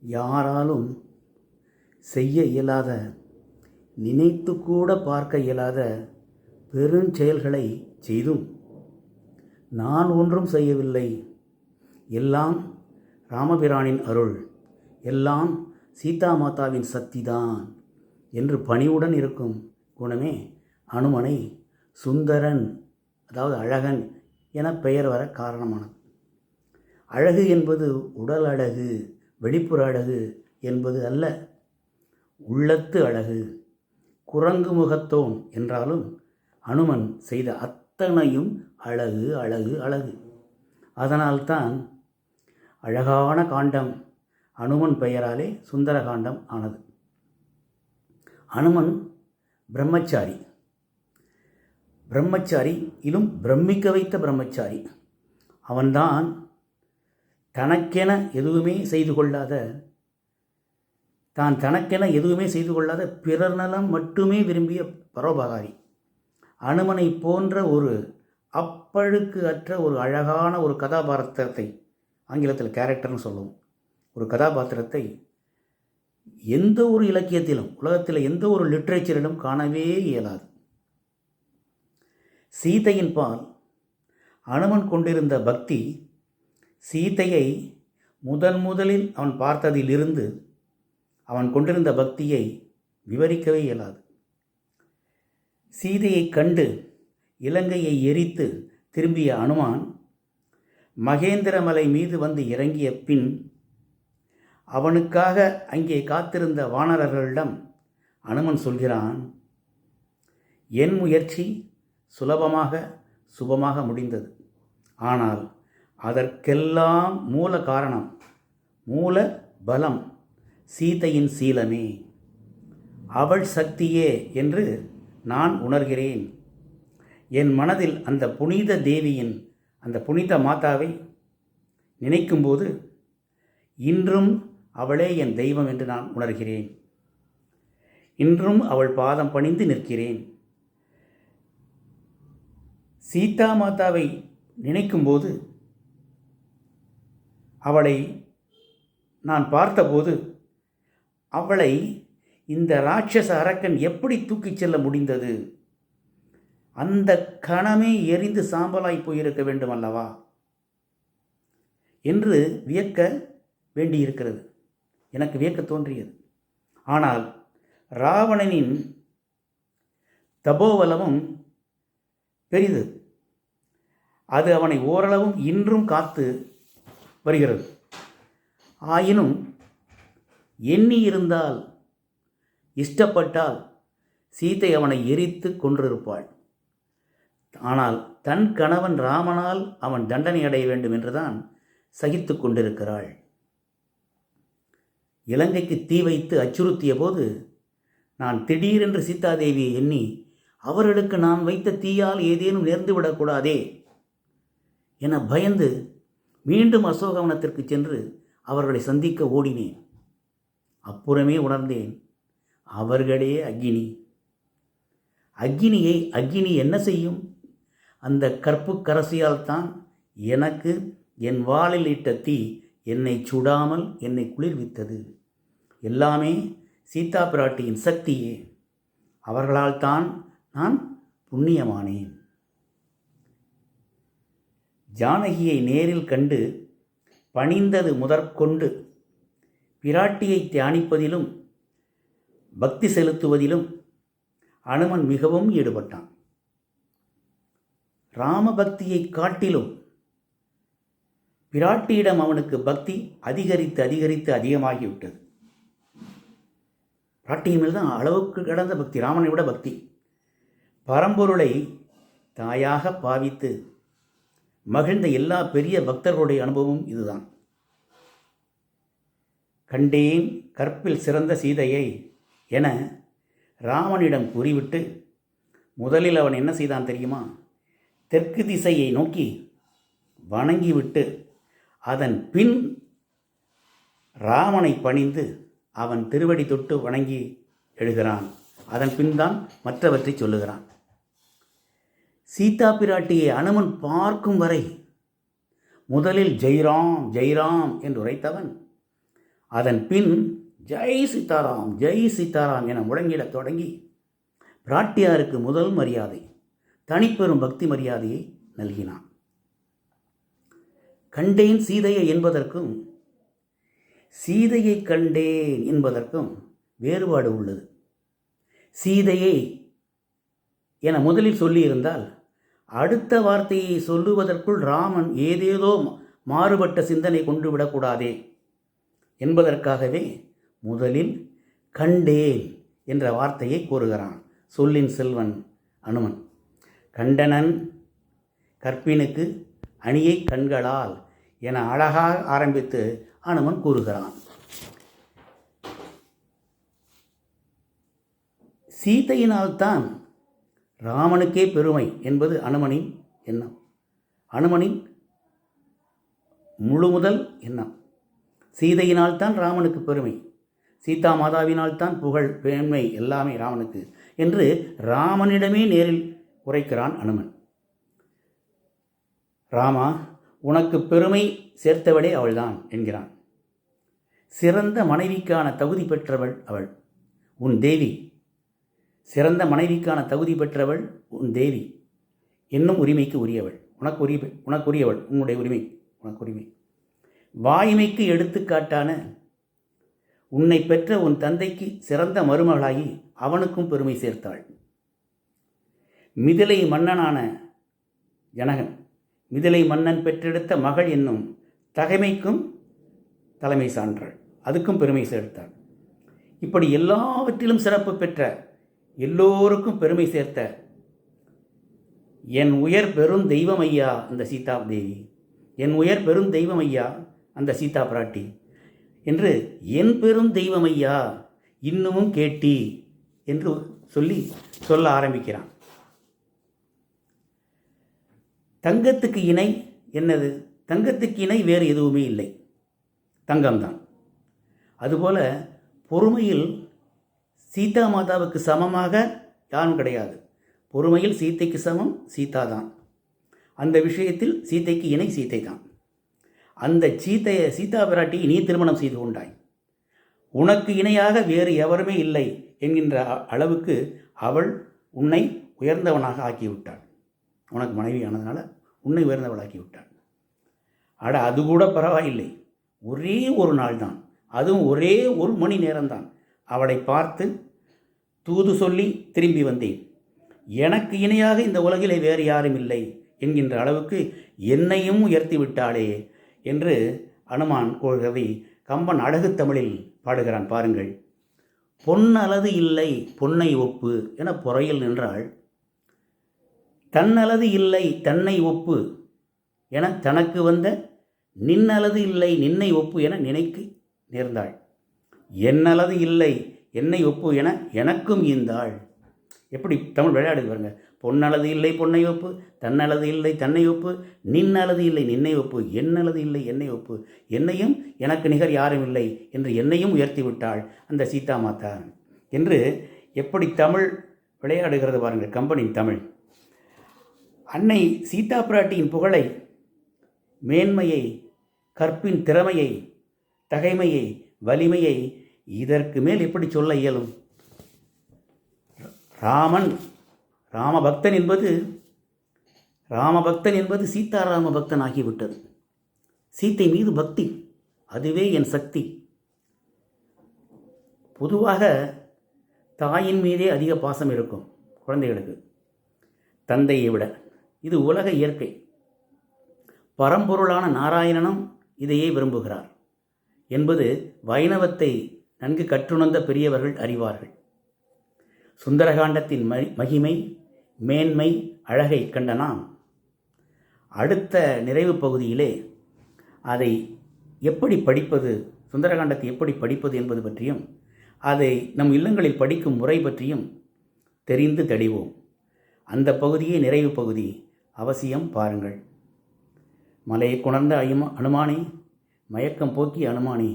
யாராலும் செய்ய இயலாத, நினைத்து கூட பார்க்க இயலாத பெருஞ்செயல்களை செய்தும் நான் ஒன்றும் செய்யவில்லை, எல்லாம் ராமபிரானின் அருள், எல்லாம் சீதா மாதாவின் சக்திதான் என்று பணிவுடன் இருக்கும் குணமே அனுமனை சுந்தரன், அதாவது அழகன் என பெயர் வர காரணமானது. அழகு என்பது உடல் அழகு, வெளிப்புற அழகு என்பது அல்ல, உள்ளத்து அழகு. குரங்கு முகத்தோன் என்றாலும் அனுமன் செய்த அத்தனையும் அழகு அழகு அழகு. அதனால்தான் அழகான காண்டம் அனுமன் பெயராலே சுந்தர காண்டம் ஆனது. அனுமன் பிரம்மச்சாரி, பிரம்மச்சாரியிலும் பிரமிக்க வைத்த பிரம்மச்சாரி. அவன்தான் தனக்கென எதுவுமே செய்து கொள்ளாத, பிறர் நலம் மட்டுமே விரும்பிய பரோபகாரி. அனுமனை போன்ற ஒரு அப்பழுக்கு அற்ற ஒரு அழகான ஒரு கதாபாத்திரத்தை, ஆங்கிலத்தில் கேரக்டர்னு சொல்லுவோம், ஒரு கதாபாத்திரத்தை எந்த ஒரு இலக்கியத்திலும், உலகத்தில் எந்த ஒரு லிட்ரேச்சரிலும் காணவே இயலாது. சீதையின் பால் அனுமன் கொண்டிருந்த பக்தி, சீதையை முதலில் அவன் பார்த்ததிலிருந்து அவன் கொண்டிருந்த பக்தியை விவரிக்கவே இயலாது. சீதையை கண்டு இலங்கையை எரித்து திரும்பிய அனுமான் மகேந்திரமலை மீது வந்து இறங்கிய பின் அவனுக்காக அங்கே காத்திருந்த வானரர்களிடம் அனுமன் சொல்கிறான், என் முயற்சி சுலபமாக சுபமாக முடிந்தது. ஆனால் அதற்கெல்லாம் மூல காரணம், மூல பலம் சீதையின் சீலமே, அவள் சக்தியே என்று நான் உணர்கிறேன். என் மனதில் அந்த புனித தேவியின், அந்த புனித மாதாவை நினைக்கும்போது இன்றும் அவளே என் தெய்வம் என்று நான் உணர்கிறேன். இன்றும் அவள் பாதம் பணிந்து நிற்கிறேன். சீதா மாதாவை நினைக்கும்போது, அவளை நான் பார்த்தபோது, அவளை இந்த ராட்சச அரக்கன் எப்படி தூக்கிச் செல்ல முடிந்தது? அந்த கணமே எரிந்து சாம்பலாய் போயிருக்க வேண்டும் அல்லவா என்று வியக்க வேண்டியிருக்கிறது. எனக்கு வியக்க தோன்றியது. ஆனால் ராவணனின் தபோவலமும் பெரிது. அது அவனை ஓரளவும் இன்றும் காத்து வருகிறது. ஆயினும் எண்ணி இருந்தால், இஷ்டப்பட்டால் சீதை அவனை எரித்து கொன்றிருப்பாள். ஆனால் தன் கணவன் ராமனால் அவன் தண்டனை அடைய வேண்டும் என்றுதான் சகித்து கொண்டிருக்கிறாள். இலங்கைக்கு தீ வைத்து அச்சுறுத்திய போது நான் திடீரென்று சீதாதேவியை எண்ணி, அவர்களுக்கு நான் வைத்த தீயால் ஏதேனும் நேர்ந்துவிடக்கூடாதே என பயந்து மீண்டும் அசோகவனத்திற்கு சென்று அவர்களை சந்திக்க ஓடினேன். அப்புறமே உணர்ந்தேன், அவர்களே அக்கினி. அக்கினியை அக்கினி என்ன செய்யும்? அந்த கற்பு கரசியால் தான் எனக்கு என் வாளில் இட்ட தீ என்னை சுடாமல் என்னை குளிர்வித்தது. எல்லாமே சீதா பிராட்டியின் சக்தியே. அவர்களால் தான் நான் புண்ணியமானேன். ஜானகியை நேரில் கண்டு பணிந்தது முதற்கொண்டு பிராட்டியை தியானிப்பதிலும் பக்தி செலுத்துவதிலும் அனுமன் மிகவும் ஈடுபட்டான். ராமபக்தியை காட்டிலும் பிராட்டியிடம் அவனுக்கு பக்தி அதிகரித்து அதிகமாகிவிட்டது. பிராட்டியின் மேல் தான் அளவுக்கு கடந்த பக்தி, ராமனை விட பக்தி. பரம்பொருளை தாயாக பாவித்து மகிழ்ந்த எல்லா பெரிய பக்தர்களுடைய அனுபவம் இதுதான். கண்டேன் கற்பில் சிறந்த சீதையை என ராமனிடம் கூறிவிட்டு முதலில் அவன் என்ன செய்தான் தெரியுமா? தெற்கு திசையை நோக்கி வணங்கிவிட்டு அதன் பின் ராமனை பணிந்து அவன் திருவடி தொட்டு வணங்கி எழுகிறான். அதன் பின் தான் மற்றவற்றை சொல்லுகிறான். சீதா பிராட்டியை அனுமன் பார்க்கும் வரை முதலில் ஜெய்ராம் ஜெய்ராம் என்று உரைத்தவன் அதன் பின் ஜெய் சீதாராம் ஜெய் சீதாராம் என முழங்கிடத் தொடங்கி பிராட்டியாருக்கு முதல் மரியாதை, தனிப்பெரும் பக்தி மரியாதையை நல்கினான். கண்டேன் சீதையை என்பதற்கும் சீதையை கண்டேன் என்பதற்கும் வேறுபாடு உள்ளது. சீதையை என முதலில் சொல்லியிருந்தால் அடுத்த வார்த்தையை சொல்லுவதற்குள் ராமன் ஏதேதோ மாறுபட்ட சிந்தனை கொண்டு விடக்கூடாதே என்பதற்காகவே முதலில் கண்டேன் என்ற வார்த்தையை கூறுகிறான் சொல்லின் செல்வன் அனுமன். கண்டனன் கற்பினுக்கு அணியை கண்களால் என அழகாக ஆரம்பித்து அனுமன் கூறுகிறான். சீதையினால்தான் ராமனுக்கே பெருமை என்பது அனுமனின் எண்ணம், அனுமனின் முழு முதல் எண்ணம். சீதையினால்தான் ராமனுக்கு பெருமை, சீதா மாதாவினால்தான் புகழ் பெருமை எல்லாமே ராமனுக்கு என்று ராமனிடமே நேரில் உரைக்கிறான் அனுமன். ராமா, உனக்கு பெருமை சேர்த்தவளே அவள்தான் என்கிறான். சிறந்த மனைவிக்கான தகுதி பெற்றவள் அவள், உன் தேவி. சிறந்த மனைவிக்கான தகுதி பெற்றவள் உன் தேவி என்னும் உரிமைக்கு உரியவள், உனக்குரியவள், உன்னுடைய உரிமை உனக்குரிமை. வாய்மைக்கு எடுத்துக்காட்டான உன்னை பெற்ற உன் தந்தைக்கு சிறந்த மருமகளாகி அவனுக்கும் பெருமை சேர்த்தாள். மிதிலை மன்னனான ஜனகன் மிதிலை மன்னன் பெற்றெடுத்த மகள் என்னும் தகைமைக்கும் தலைமை சான்றாள், அதுக்கும் பெருமை சேர்த்தாள். இப்படி எல்லாவற்றிலும் சிறப்பு பெற்ற, எல்லோருக்கும் பெருமை சேர்த்த என் உயர் பெரும் தெய்வம் ஐயா அந்த சீதா தேவி, என் உயர் பெரும் தெய்வம் ஐயா அந்த சீதா பிராட்டி என்று என் பெரும் தெய்வம் ஐயா இன்னமும் கேட்டி என்று சொல்ல ஆரம்பிக்கிறான். தங்கத்துக்கு இணை என்னது? தங்கத்துக்கு இணை வேறு எதுவுமே இல்லை, தங்கம்தான். அதுபோல பொறுமையில் சீதா மாதாவுக்கு சமமாக யாரும் கிடையாது. பொறுமையில் சீதைக்கு சமம் சீதா தான். அந்த விஷயத்தில் சீதைக்கு இணை சீதை தான். அந்த சீதா பிராட்டியை நீ திருமணம் செய்து கொண்டாய். உனக்கு இணையாக வேறு எவருமே இல்லை என்கின்ற அளவுக்கு அவள் உன்னை உயர்ந்தவனாக ஆக்கிவிட்டாள். உனக்கு மனைவியானதுனால உன்னை உயர்ந்தவளாக்கி விட்டாள். அது கூட பரவாயில்லை, ஒரே ஒரு நாள் தான், அதுவும் ஒரே ஒரு மணி நேரம்தான் அவளை பார்த்து தூது சொல்லி திரும்பி வந்தேன். எனக்கு இணையாக இந்த உலகிலே வேறு யாரும் இல்லை என்கின்ற அளவுக்கு என்னையும் உயர்த்தி விட்டாளே என்று அனுமான் கூறுகிறதை கம்பன் அழகு தமிழில் பாடுகிறான். பாருங்கள். பொன்னலது இல்லை பொன்னை ஒப்பு என பொறையில் நின்றாள். தன்னலது இல்லை தன்னை ஒப்பு என தனக்கு வந்த நின்னலது இல்லை நின்னை ஒப்பு என நினைக்கு நேர்ந்தாள். என்னலது இல்லை என்னை ஒப்பு என எனக்கும் ஈந்தாள். எப்படி தமிழ் விளையாடுது பாருங்க. பொன்னலது இல்லை பொன்னை ஒப்பு, தன்னலது இல்லை தன்னை ஒப்பு, நின்னலது இல்லை நின்னை ஒப்பு, என்னலது இல்லை என்னை ஒப்பு, என்னையும் எனக்கு நிகர் யாரும் இல்லை என்று என்னையும் உயர்த்தி விட்டாள் அந்த சீதா மாதா என்று எப்படி தமிழ் விளையாடுகிறது பாருங்கள் கம்பனின் தமிழ். அன்னை சீதா பிராட்டியின் புகழை, மேன்மையை, கற்பின் திறமையை, தகைமையை, வலிமையை இதற்கு மேல் எப்படி சொல்ல இயலும்? ராமபக்தன் என்பது சீதாராம பக்தன் ஆகிவிட்டது. சீத்தை மீது பக்தி, அதுவே என் சக்தி. பொதுவாக தாயின் மீதே அதிக பாசம் இருக்கும் குழந்தைகளுக்கு தந்தையை விட. இது உலக இயற்கை. பரம்பொருளான நாராயணனும் இதையே விரும்புகிறார் என்பது வைணவத்தை நன்கு கற்றுணர்ந்த பெரியவர்கள் அறிவார்கள். சுந்தரகாண்டத்தின் மகிமை, மேன்மை, அழகை கண்ட நாம் அடுத்த நிறைவு பகுதியிலே அதை எப்படி படிப்பது, சுந்தரகாண்டத்தை எப்படி படிப்பது என்பது பற்றியும், அதை நம் இல்லங்களில் படிக்கும் முறை பற்றியும் தெரிந்து தெளிவோம். அந்த பகுதியே நிறைவு பகுதி. அவசியம் பாருங்கள். மலையை குணர்ந்த அனுமானே, மயக்கம் போக்கி அனுமானே,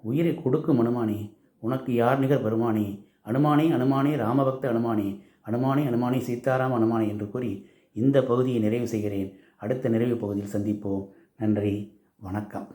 உயிரை கொடுக்கும் அனுமானே, உனக்கு யார் நிகர் பெருமானே, அனுமானே அனுமானே ராமபக்த அனுமானே, அனுமானே அனுமானே சீதாராம அனுமானே என்று கூறி இந்த பகுதியை நிறைவு செய்கிறேன். அடுத்த நிறைவு பகுதியில் சந்திப்போம். நன்றி, வணக்கம்.